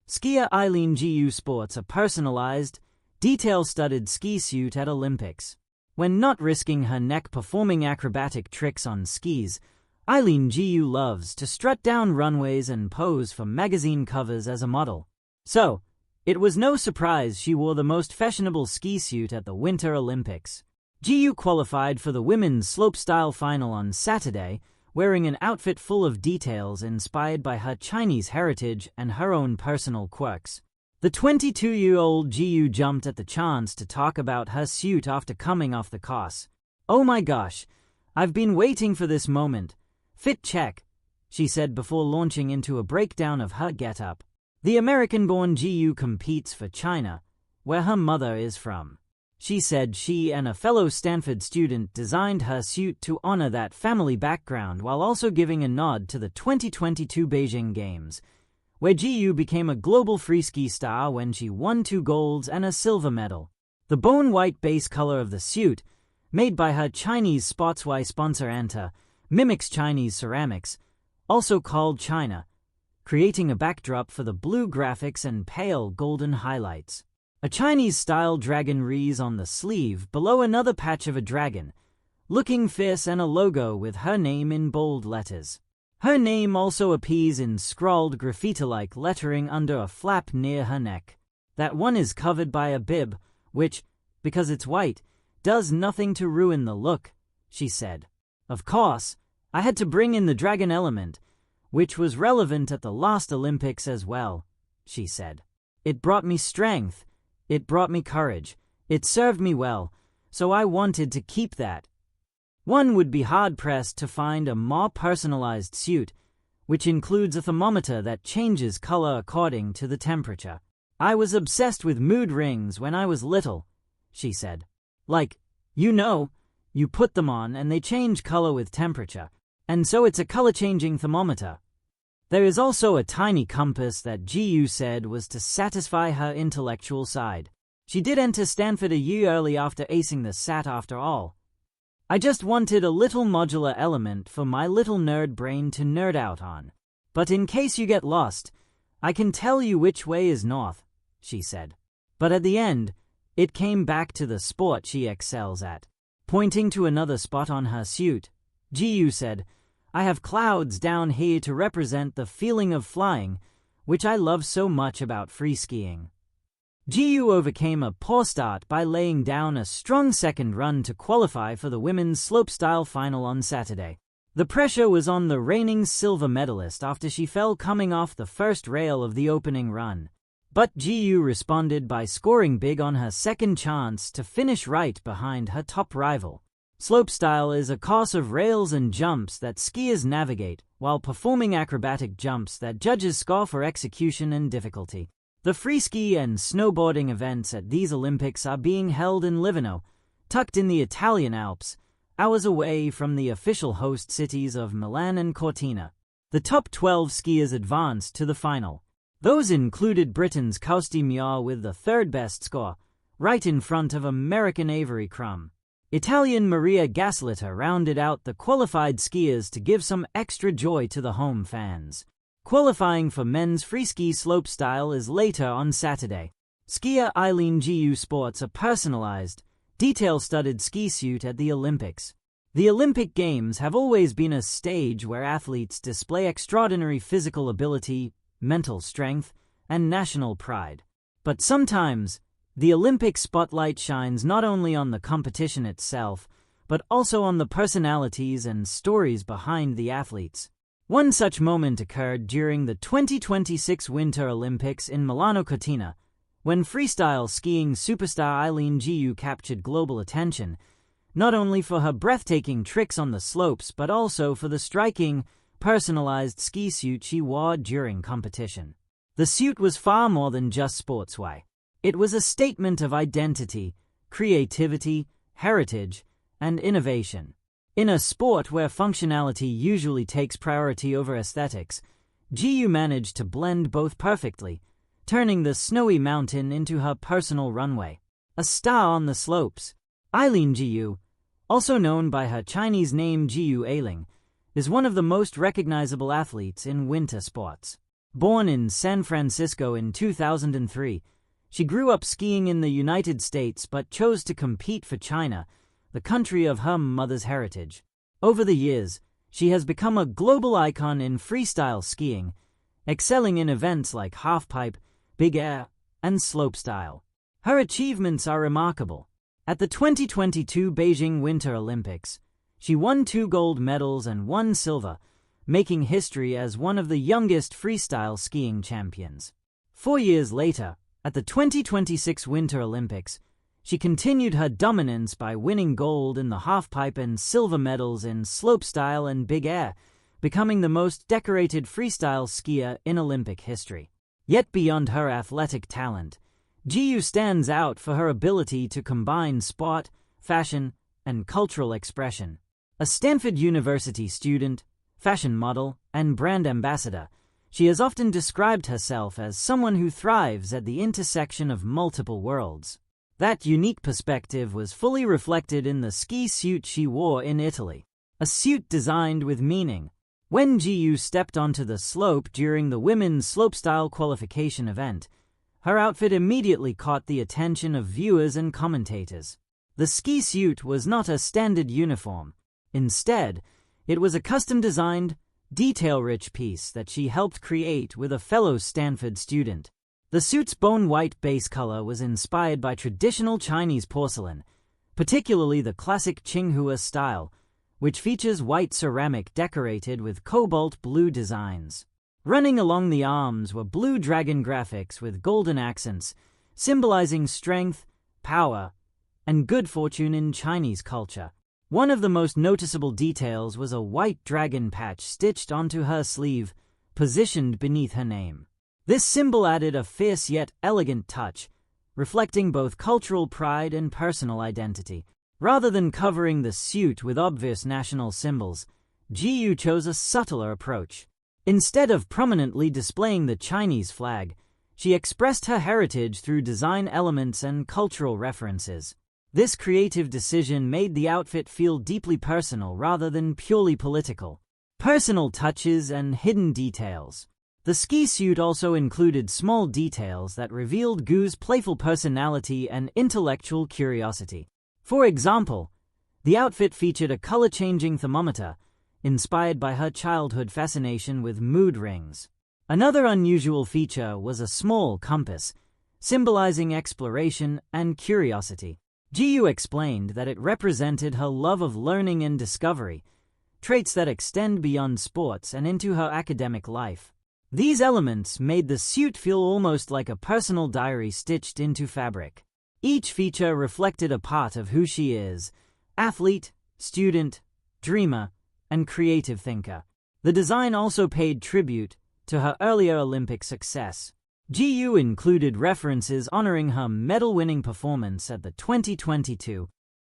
Skier Eileen Gu sports a personalized, detail-studded ski suit at Olympics. When not risking her neck performing acrobatic tricks on skis, Eileen Gu loves to strut down runways and pose for magazine covers as a model. So, it was no surprise she wore the most fashionable ski suit at the Winter Olympics. Gu qualified for the women's slopestyle final on Saturday, wearing an outfit full of details inspired by her Chinese heritage and her own personal quirks. The 22-year-old Gu jumped at the chance to talk about her suit after coming off the course. "Oh my gosh, I've been waiting for this moment. Fit check," she said before launching into a breakdown of her getup. The American-born Gu competes for China, where her mother is from. She said she and a fellow Stanford student designed her suit to honor that family background while also giving a nod to the 2022 Beijing Games, where Gu became a global freeski star when she won 2 golds and a silver medal. The bone-white base color of the suit, made by her Chinese sportswear sponsor Anta, mimics Chinese ceramics, also called China, creating a backdrop for the blue graphics and pale golden highlights. A Chinese-style dragon wreath on the sleeve below another patch of a dragon, looking fierce, and a logo with her name in bold letters. Her name also appears in scrawled graffiti-like lettering under a flap near her neck. That one is covered by a bib, which, because it's white, does nothing to ruin the look, she said. "Of course, I had to bring in the dragon element, which was relevant at the last Olympics as well," she said. "It brought me strength. It brought me courage. It served me well, so I wanted to keep that." One would be hard-pressed to find a more personalized suit, which includes a thermometer that changes color according to the temperature. "I was obsessed with mood rings when I was little," she said. "Like, you put them on and they change color with temperature, and so it's a color-changing thermometer." There is also a tiny compass that Gu said was to satisfy her intellectual side. She did enter Stanford a year early after acing the SAT after all. "I just wanted a little modular element for my little nerd brain to nerd out on. But in case you get lost, I can tell you which way is north," she said. But at the end, it came back to the sport she excels at. Pointing to another spot on her suit, Gu said, "I have clouds down here to represent the feeling of flying, which I love so much about free skiing." Gu overcame a poor start by laying down a strong second run to qualify for the women's slopestyle final on Saturday. The pressure was on the reigning silver medalist after she fell coming off the first rail of the opening run. But Gu responded by scoring big on her second chance to finish right behind her top rival. Slopestyle is a course of rails and jumps that skiers navigate, while performing acrobatic jumps that judges score for execution and difficulty. The freeski and snowboarding events at these Olympics are being held in Livorno, tucked in the Italian Alps, hours away from the official host cities of Milan and Cortina. The top 12 skiers advanced to the final. Those included Britain's Kirsty Muir with the third-best score, right in front of American Avery Crum. Italian Maria Gaslitter rounded out the qualified skiers to give some extra joy to the home fans. Qualifying for men's freeski slopestyle is later on Saturday. Skier Eileen Gu sports a personalized, detail-studded ski suit at the Olympics. The Olympic Games have always been a stage where athletes display extraordinary physical ability, mental strength, and national pride. But sometimes, the Olympic spotlight shines not only on the competition itself, but also on the personalities and stories behind the athletes. One such moment occurred during the 2026 Winter Olympics in Milano Cortina, when freestyle skiing superstar Eileen Gu captured global attention, not only for her breathtaking tricks on the slopes but also for the striking, personalized ski suit she wore during competition. The suit was far more than just sportswear. It was a statement of identity, creativity, heritage, and innovation. In a sport where functionality usually takes priority over aesthetics, Gu managed to blend both perfectly, turning the snowy mountain into her personal runway. A star on the slopes, Eileen Gu, also known by her Chinese name Gu Eiling, is one of the most recognizable athletes in winter sports. Born in San Francisco in 2003, she grew up skiing in the United States but chose to compete for China, the country of her mother's heritage. Over the years, she has become a global icon in freestyle skiing, excelling in events like halfpipe, big air, and slopestyle. Her achievements are remarkable. At the 2022 Beijing Winter Olympics, she won 2 gold medals and 1 silver, making history as one of the youngest freestyle skiing champions. 4 years later, at the 2026 Winter Olympics, she continued her dominance by winning gold in the halfpipe and silver medals in slopestyle and big air, becoming the most decorated freestyle skier in Olympic history. Yet beyond her athletic talent, Gu stands out for her ability to combine sport, fashion, and cultural expression. A Stanford University student, fashion model, and brand ambassador, she has often described herself as someone who thrives at the intersection of multiple worlds. That unique perspective was fully reflected in the ski suit she wore in Italy, a suit designed with meaning. When Gu stepped onto the slope during the women's slopestyle qualification event, her outfit immediately caught the attention of viewers and commentators. The ski suit was not a standard uniform. Instead, it was a custom-designed, detail-rich piece that she helped create with a fellow Stanford student. The suit's bone-white base color was inspired by traditional Chinese porcelain, particularly the classic Qinghua style, which features white ceramic decorated with cobalt blue designs. Running along the arms were blue dragon graphics with golden accents, symbolizing strength, power, and good fortune in Chinese culture. One of the most noticeable details was a white dragon patch stitched onto her sleeve, positioned beneath her name. This symbol added a fierce yet elegant touch, reflecting both cultural pride and personal identity. Rather than covering the suit with obvious national symbols, Gu chose a subtler approach. Instead of prominently displaying the Chinese flag, she expressed her heritage through design elements and cultural references. This creative decision made the outfit feel deeply personal rather than purely political. Personal touches and hidden details. The ski suit also included small details that revealed Gu's playful personality and intellectual curiosity. For example, the outfit featured a color-changing thermometer, inspired by her childhood fascination with mood rings. Another unusual feature was a small compass, symbolizing exploration and curiosity. Gu explained that it represented her love of learning and discovery, traits that extend beyond sports and into her academic life. These elements made the suit feel almost like a personal diary stitched into fabric. Each feature reflected a part of who she is: athlete, student, dreamer, and creative thinker. The design also paid tribute to her earlier Olympic success. Gu included references honoring her medal-winning performance at the 2022